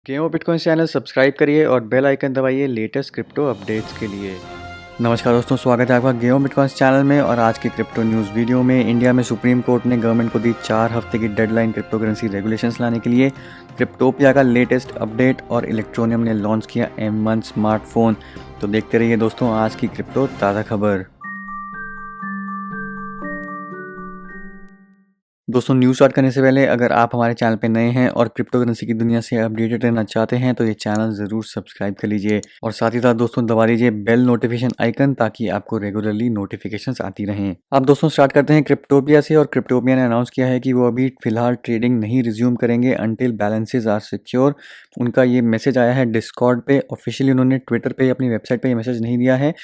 Game of bitcoin channel subscribe करिए और bell icon दबाइए लेटेस्ट क्रिप्टो अपडेट्स के लिए। नमस्कार दोस्तों, स्वागत है आपका गेम ऑफ बिटकॉइन चैनल में। और आज की क्रिप्टो न्यूज़ वीडियो में इंडिया में सुप्रीम कोर्ट ने गवर्नमेंट को दी 4 हफ्ते की डेडलाइन क्रिप्टो करेंसी रेगुलेशंस लाने के लिए, क्रिप्टोपिया का लेटेस्ट अपडेट और इलेक्ट्रोनियम ने लॉन्च किया M1 स्मार्टफोन। तो देखते रहिए दोस्तों आज की क्रिप्टो ताज़ा खबर। दोस्तों न्यूज़ स्टार्ट करने से पहले अगर आप हमारे चैनल पे नए हैं और क्रिप्टो करेंसी की दुनिया से अपडेटेड रहना चाहते हैं तो ये चैनल ज़रूर सब्सक्राइब कर लीजिए और साथ ही साथ दोस्तों दबा लीजिए बेल नोटिफिकेशन आइकन ताकि आपको रेगुलरली नोटिफिकेशंस आती रहें। अब दोस्तों स्टार्ट करते हैं क्रिप्टोपिया से। और क्रिप्टोपिया ने अनाउंस किया है कि वो अभी फिलहाल ट्रेडिंग नहीं रिज्यूम करेंगे अनटिल बैलेंसेज आर सिक्योर। उनका ये मैसेज आया है डिस्कॉर्ड पे। ऑफिशियली उन्होंने ट्विटर पे अपनी वेबसाइट पे ये मैसेज नहीं दिया है।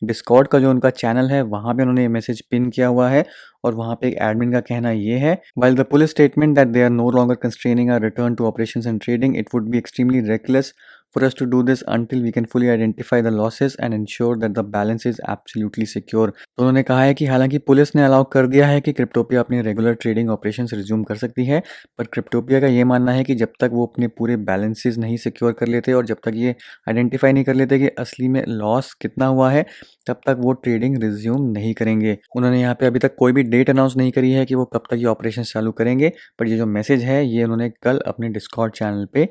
डिस्कॉर्ड का जो उनका चैनल है वहाँ पे उन्होंने ये मैसेज पिन किया हुआ है और वहाँ पे एक एडमिन का कहना ये है, while the police statement that they are no longer constraining our return to operations and trading, it would be extremely reckless for us to do this until we can fully identify the losses and ensure that the balance is absolutely secure। तो उन्होंने कहा है कि हालांकि police ने allow कर दिया है कि क्रिप्टोपिया अपनी रेगुलर ट्रेडिंग ऑपरेशंस रिज्यूम कर सकती है, पर क्रिप्टोपिया का ये मानना है कि जब तक वो अपने पूरे बैलेंसेस नहीं सिक्योर कर लेते और जब तक ये आइडेंटिफाई नहीं कर लेते कि असली में लॉस कितना हुआ है, तब तक वो ट्रेडिंग रिज्यूम नहीं करेंगे। उन्होंने यहाँ पे अभी तक कोई भी डेट अनाउंस नहीं करी है कि वो कब तक ये ऑपरेशन चालू करेंगे, पर ये जो मैसेज है ये उन्होंने कल अपने डिस्कॉर्ड चैनल पे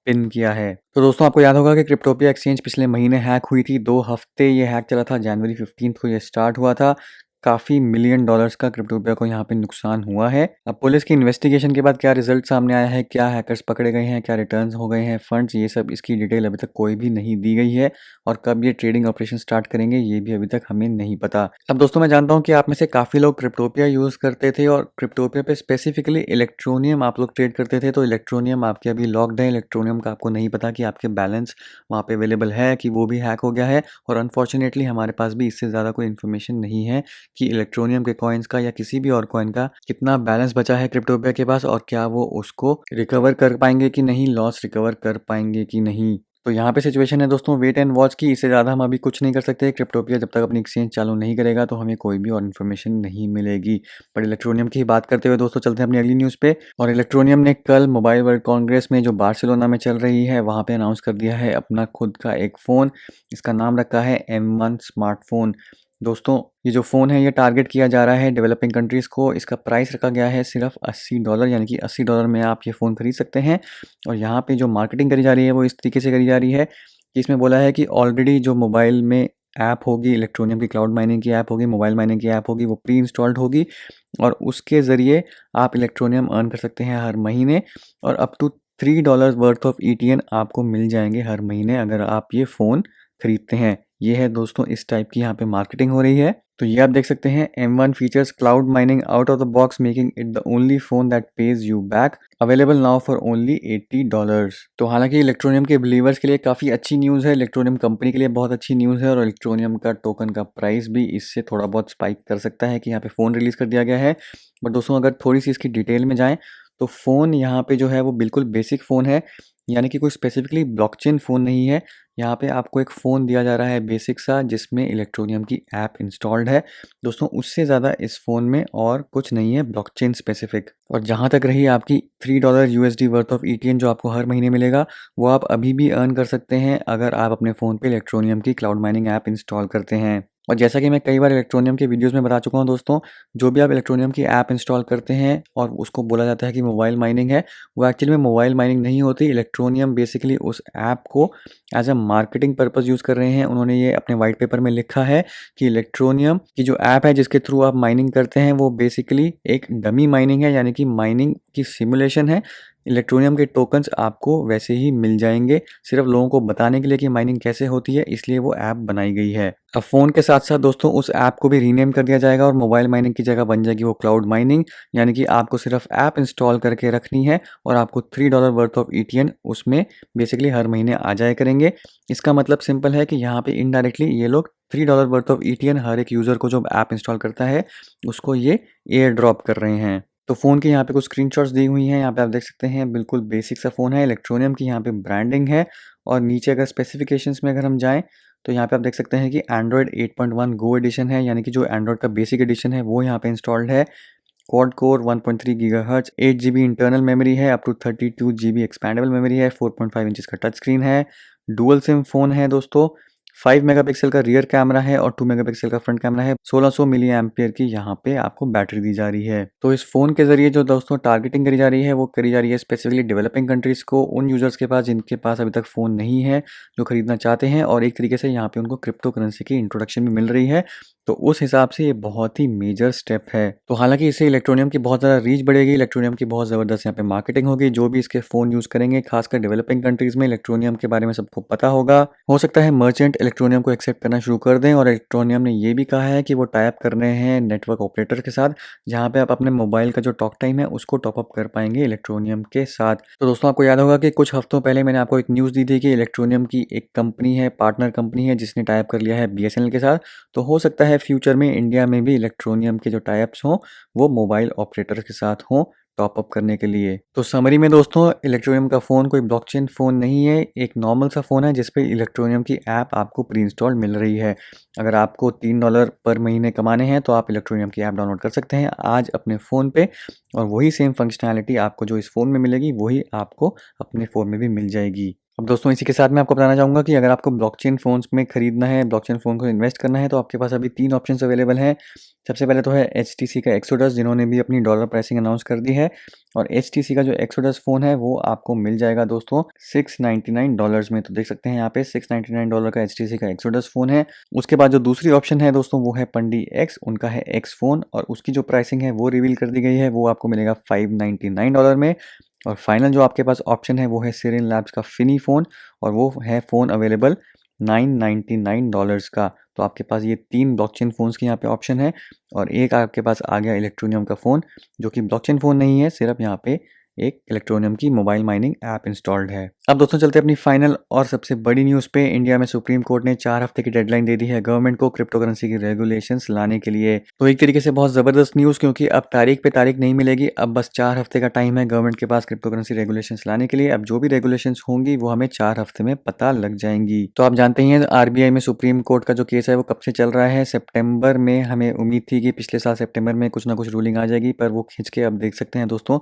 पिन किया है। तो दोस्तों आपको याद होगा कि क्रिप्टोपिया एक्सचेंज पिछले महीने हैक हुई थी। 2 हफ्ते ये हैक चला था, जनवरी 15 को ये स्टार्ट हुआ था। काफ़ी मिलियन डॉलर्स का क्रिप्टोपिया को यहाँ पे नुकसान हुआ है। अब पुलिस की इन्वेस्टिगेशन के बाद क्या रिजल्ट सामने आया है, क्या हैकर्स पकड़े गए हैं, क्या रिटर्न्स हो गए हैं फंड्स, ये सब इसकी डिटेल अभी तक कोई भी नहीं दी गई है। और कब ये ट्रेडिंग ऑपरेशन स्टार्ट करेंगे ये भी अभी तक हमें नहीं पता। अब दोस्तों मैं जानता हूँ कि आप में से काफ़ी लोग क्रिप्टोपिया यूज़ करते थे और क्रिप्टोपिया पे स्पेसिफिकली इलेक्ट्रोनियम आप लोग ट्रेड करते थे। तो इलेक्ट्रोनियम आपके अभी लॉक्ड है। इलेक्ट्रोनियम का आपको नहीं पता कि आपके बैलेंस वहाँ पे अवेलेबल है कि वो भी हैक हो गया है। और अनफॉर्चुनेटली हमारे पास भी इससे ज़्यादा कोई इन्फॉर्मेशन नहीं है कि इलेक्ट्रोनियम के कॉइन्स का या किसी भी और कॉइन का कितना बैलेंस बचा है क्रिप्टोपिया के पास और क्या वो उसको रिकवर कर पाएंगे कि नहीं, लॉस रिकवर कर पाएंगे कि नहीं। तो यहाँ पे सिचुएशन है दोस्तों वेट एंड वॉच की। इससे ज़्यादा हम अभी कुछ नहीं कर सकते। क्रिप्टोपिया जब तक अपनी एक्सचेंज चालू नहीं करेगा तो हमें कोई भी और इन्फॉर्मेशन नहीं मिलेगी। पर इलेक्ट्रोनियम की बात करते हुए दोस्तों चलते हैं अपनी अगली न्यूज़ पे। और इलेक्ट्रोनियम ने कल मोबाइल वर्ल्ड कांग्रेस में जो बार्सिलोना में चल रही है वहाँ पे अनाउंस कर दिया है अपना खुद का एक फ़ोन। इसका नाम रखा है M1 स्मार्टफोन। दोस्तों ये जो फ़ोन है ये टारगेट किया जा रहा है डेवलपिंग कंट्रीज़ को। इसका प्राइस रखा गया है सिर्फ $80, यानी कि $80 में आप ये फ़ोन खरीद सकते हैं। और यहाँ पे जो मार्केटिंग करी जा रही है वो इस तरीके से करी जा रही है कि इसमें बोला है कि ऑलरेडी जो मोबाइल में ऐप होगी, इलेक्ट्रोनियम की क्लाउड माइनिंग की ऐप होगी, मोबाइल माइनिंग की ऐप होगी, वो प्री इंस्टॉल्ड होगी और उसके ज़रिए आप इलेक्ट्रोनियम अर्न कर सकते हैं हर महीने। और up to $3 worth of ETN आपको मिल जाएंगे हर महीने अगर आप ये फ़ोन खरीदते हैं। ये है दोस्तों इस टाइप की यहाँ पे मार्केटिंग हो रही है। तो ये आप देख सकते हैं M1 features cloud mining out of the box making it the only phone that page you back, available now for only $80। तो हालांकि इलेक्ट्रोनियम के बिलीवर्स के लिए काफ़ी अच्छी न्यूज़ है, इलेक्ट्रोनियम कंपनी के लिए बहुत अच्छी न्यूज़ है और इलेक्ट्रोनियम का टोकन का प्राइस भी इससे थोड़ा बहुत स्पाइक कर सकता है कि यहाँ पे फ़ोन रिलीज़ कर दिया गया है। बट दोस्तों अगर थोड़ी सी इसकी डिटेल में जाएँ तो फ़ोन यहाँ पे जो है वो बिल्कुल बेसिक फ़ोन है, यानी कि कोई स्पेसिफिकली ब्लॉकचेन फ़ोन नहीं है। यहाँ पे आपको एक फ़ोन दिया जा रहा है बेसिक सा जिसमें इलेक्ट्रोनियम की ऐप इंस्टॉल्ड है। दोस्तों उससे ज़्यादा इस फ़ोन में और कुछ नहीं है ब्लॉकचेन स्पेसिफिक। और जहाँ तक रही आपकी $3 USD वर्थ ऑफ ETN जो आपको हर महीने मिलेगा, वो आप अभी भी अर्न कर सकते हैं अगर आप अपने फ़ोन पे इलेक्ट्रोनियम की क्लाउड माइनिंग ऐप इंस्टॉल करते हैं। और जैसा कि मैं कई बार इलेक्ट्रोनियम के वीडियोस में बता चुका हूँ दोस्तों, जो भी आप इलेक्ट्रोनियम की ऐप इंस्टॉल करते हैं और उसको बोला जाता है कि मोबाइल माइनिंग है, वो एक्चुअली में मोबाइल माइनिंग नहीं होती। इलेक्ट्रोनियम बेसिकली उस ऐप को as a marketing purpose use कर रहे हैं। उन्होंने ये अपने वाइट पेपर में लिखा है कि इलेक्ट्रोनियम की जो ऐप है जिसके थ्रू आप माइनिंग करते हैं वो बेसिकली एक डमी माइनिंग है, यानी कि माइनिंग की सिमुलेशन है। इलेक्ट्रोनियम के टोकन्स आपको वैसे ही मिल जाएंगे, सिर्फ लोगों को बताने के लिए कि माइनिंग कैसे होती है, इसलिए वो ऐप बनाई गई है। अब फ़ोन के साथ साथ दोस्तों उस ऐप को भी रीनेम कर दिया जाएगा और मोबाइल माइनिंग की जगह बन जाएगी वो क्लाउड माइनिंग, यानी कि आपको सिर्फ ऐप इंस्टॉल करके रखनी है और आपको $3 वर्थ ऑफ ETN उसमें बेसिकली हर महीने आ जाया करेंगे। इसका मतलब सिंपल है कि यहाँ पे इनडायरेक्टली ये लोग $3 वर्थ ऑफ ETN हर एक यूज़र को जो ऐप इंस्टॉल करता है उसको ये एयर ड्रॉप कर रहे हैं। तो फ़ोन के यहाँ पे कुछ स्क्रीनशॉट्स दी हुई हैं, यहाँ पे आप देख सकते हैं बिल्कुल बेसिक सा फ़ोन है। इलेक्ट्रोनियम की यहाँ पे ब्रांडिंग है और नीचे अगर स्पेसिफिकेशंस में अगर हम जाएँ तो यहाँ पे आप देख सकते हैं कि एंड्रॉयड 8.1 गो एडिशन है, यानी कि जो एंड्रॉयड का बेसिक एडिशन है वो यहाँ पे इंस्टॉल्ड है। Quad core 1.3 gigahertz, 8 GB internal memory है, up to 32 GB expandable memory है, 4.5 इंचेस का टच स्क्रीन है, डुअल सिम फ़ोन है दोस्तों, 5 मेगापिक्सल का रियर कैमरा है और 2 मेगापिक्सल का फ्रंट कैमरा है। 1600 मिली एम्पियर की यहाँ पे आपको बैटरी दी जा रही है। तो इस फ़ोन के ज़रिए जो दोस्तों टारगेटिंग करी जा रही है वो करी जा रही है स्पेसिफिकली डेवलपिंग कंट्रीज़ को, उन यूज़र्स के पास जिनके पास अभी तक फ़ोन नहीं है, जो खरीदना चाहते हैं, और एक तरीके से यहाँ पे उनको क्रिप्टो करेंसी की इंट्रोडक्शन भी मिल रही है। तो उस हिसाब से ये बहुत ही मेजर स्टेप है। तो हालांकि इससे इलेक्ट्रोनियम की बहुत ज़्यादा रीच बढ़ेगी, इलेक्ट्रोनियम की बहुत ज़बरदस्त यहाँ पे मार्केटिंग होगी। जो भी इसके फ़ोन यूज़ करेंगे, खासकर डेवलपिंग कंट्रीज़ में इलेक्ट्रोनियम के बारे में सबको पता होगा। हो सकता है मर्चेंट इलेक्ट्रोनियम को एक्सेप्ट करना शुरू कर दें, और इलेक्ट्रोनियम ने ये भी कहा है कि वो टाई अप कर रहे हैं नेटवर्क ऑपरेटर के साथ, जहाँ पे आप अपने मोबाइल का जो टॉक टाइम है उसको टॉप अप कर पाएंगे इलेक्ट्रोनियम के साथ। तो दोस्तों आपको याद होगा कि कुछ हफ्तों पहले मैंने आपको एक न्यूज़ दी थी कि इलेक्ट्रोनियम की एक कंपनी है, पार्टनर कंपनी है, जिसने टाई अप कर लिया है BSNL के साथ। तो हो सकता है फ्यूचर में इंडिया में भी इलेक्ट्रोनियम के जो टाई अप्स हों वो मोबाइल ऑपरेटर के साथ हों टॉप अप करने के लिए। तो समरी में दोस्तों, इलेक्ट्रोनियम का फ़ोन कोई ब्लॉकचेन फ़ोन नहीं है, एक नॉर्मल सा फ़ोन है जिसपे इलेक्ट्रोनियम की ऐप आपको प्री इंस्टॉल मिल रही है। अगर आपको $3 पर महीने कमाने हैं तो आप इलेक्ट्रोनियम की ऐप डाउनलोड कर सकते हैं आज अपने फ़ोन पे, और वही सेम फंक्शनैलिटी आपको जो इस फ़ोन में मिलेगी वही आपको अपने फ़ोन में भी मिल जाएगी। अब दोस्तों इसी के साथ मैं आपको बताना चाहूँगा कि अगर आपको ब्लॉकचेन फ़ोन्स में खरीदना है, ब्लॉकचेन फ़ोन को इन्वेस्ट करना है, तो आपके पास अभी 3 ऑप्शंस अवेलेबल हैं। सबसे पहले तो है HTC का एक्सोडस, जिन्होंने भी अपनी डॉलर प्राइसिंग अनाउंस कर दी है, और HTC का जो एक्सोडस फ़ोन है वो आपको मिल जाएगा दोस्तों $699 में। तो देख सकते हैं यहाँ पे $699 का HTC का एक्सोडस फ़ोन है। उसके बाद जो दूसरी ऑप्शन है दोस्तों वो है पंडी X, उनका है X फ़ोन, और उसकी जो प्राइसिंग है वो रिवील कर दी गई है, वो आपको मिलेगा $599 में। और फाइनल जो आपके पास ऑप्शन है वो है सिरिन लैब्स का फिनी फ़ोन, और वो है फ़ोन अवेलेबल $999 का। तो आपके पास ये 3 ब्लॉकचेन फ़ोन्स के यहाँ पे ऑप्शन है, और एक आपके पास आ गया इलेक्ट्रोनियम का फ़ोन, जो कि ब्लॉकचेन फ़ोन नहीं है, सिर्फ यहाँ पे एक इलेक्ट्रोनियम की मोबाइल माइनिंग ऐप इंस्टॉल्ड है। अब दोस्तों चलते हैं अपनी फाइनल और सबसे बड़ी न्यूज़ पे। इंडिया में सुप्रीम कोर्ट ने 4 हफ्ते की डेडलाइन दे दी है गवर्नमेंट को क्रिप्टो करेंसी की रेगुलेशंस लाने के लिए। तो एक तरीके से बहुत ज़बरदस्त न्यूज़, क्योंकि अब तारीख पे तारीख नहीं मिलेगी, अब बस 4 हफ्ते का टाइम है गवर्नमेंट के पास क्रिप्टो करेंसी रेगुलेशंस लाने के लिए। अब जो भी रेगुलेशंस होंगी वो हमें 4 हफ्ते में पता लग जाएंगी। तो आप जानते ही हैं RBI में सुप्रीम कोर्ट का जो केस है वो कब से चल रहा है। सितंबर में हमें उम्मीद थी कि पिछले साल सितंबर में कुछ ना कुछ रूलिंग आ जाएगी, पर वो खींच के अब देख सकते हैं दोस्तों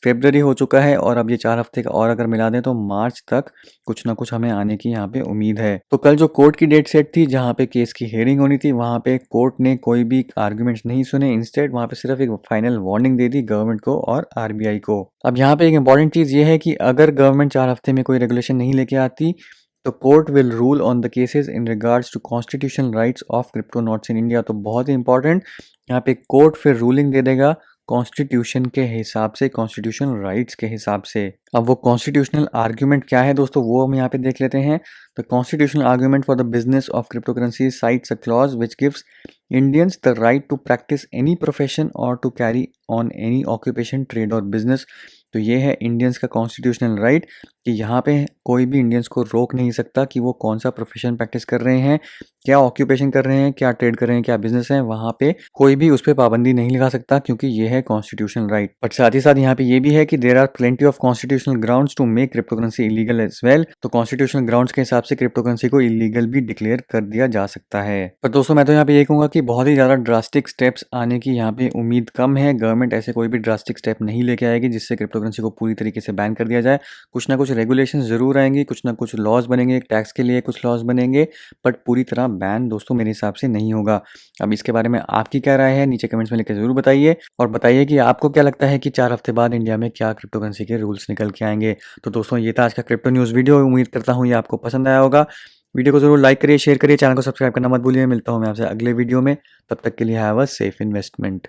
फ़रवरी हो चुका है, और अब ये 4 हफ्ते का और अगर मिला दें तो मार्च तक कुछ ना कुछ हमें आने की यहाँ पे उम्मीद है। तो कल जो कोर्ट की डेट सेट थी जहाँ पे केस की हियरिंग होनी थी, वहाँ पे कोर्ट ने कोई भी आर्गुमेंट्स नहीं सुने, इंस्टेड वहाँ पे सिर्फ एक फाइनल वार्निंग दे दी गवर्नमेंट को और RBI को। अब यहाँ पे एक इंपॉर्टेंट चीज़ ये है कि अगर गवर्नमेंट 4 हफ्ते में कोई रेगुलेशन नहीं लेके आती, तो court will rule on the cases in regards to constitutional rights of cryptonauts in India. तो बहुत ही इंपॉर्टेंट, यहाँ पे कोर्ट फिर रूलिंग दे देगा कॉन्स्टिट्यूशन के हिसाब से, कॉन्स्टिट्यूशनल राइट्स के हिसाब से। अब वो कॉन्स्टिट्यूशनल आर्ग्यूमेंट क्या है दोस्तों, वो हम यहाँ पे देख लेते हैं। The constitutional argument for the business of crypto currency sites a clause which gives Indians the right to practice any profession और to carry on any occupation, trade और बिजनेस। तो ये है इंडियंस का कॉन्स्टिट्यूशनल राइट कि यहाँ पे कोई भी इंडियंस को रोक नहीं सकता कि वो कौन सा प्रोफेशन प्रैक्टिस कर रहे हैं, क्या ऑक्यूपेशन कर रहे हैं, क्या ट्रेड कर रहे हैं, क्या बिजनेस है, वहाँ पे कोई भी उस पर पाबंदी नहीं लगा सकता, क्योंकि ये है कॉन्स्टिट्यूशनल राइट। बट साथ ही साथ यहाँ पे ये भी है कि there are plenty of constitutional grounds to make crypto currency illegal as well. तो कॉन्स्टिट्यूशनल ग्राउंड्स के हिसाब से क्रिप्टो करेंसी को इलीगल भी डिक्लेयर कर दिया जा सकता है। पर दोस्तों मैं तो यहाँ पे ये कहूँगा कि बहुत ही ज़्यादा ड्रास्टिक स्टेप्स आने की यहाँ पे उम्मीद कम है। गवर्नमेंट ऐसे कोई भी ड्रास्टिक स्टेप नहीं लेके आएगी जिससे क्रिप्टो करेंसी को पूरी तरीके से बैन कर दिया जाए। कुछ ना कुछ रेगुलेशन जरूर आएंगी, कुछ ना कुछ लॉज बनेंगे, टैक्स के लिए कुछ लॉज बनेंगे, बट पूरी तरह बैन दोस्तों मेरे हिसाब से नहीं होगा। अब इसके बारे में आपकी क्या राय है, नीचे कमेंट्स में लिखकर जरूर बताइए, और बताइए कि आपको क्या लगता है कि 4 हफ्ते बाद इंडिया में क्या क्रिप्टो करेंसी के रूल्स निकल के आएंगे। तो दोस्तों ये था आज का क्रिप्टो न्यूज़ वीडियो, उम्मीद करता हूँ ये आपको पसंद आया होगा। वीडियो को जरूर लाइक करिए, शेयर करिए, चैनल को सब्सक्राइब करना मत भूलिए। मिलता हूँ मैं आपसे अगले वीडियो में, तब तक के लिए हैव अ सेफ इन्वेस्टमेंट।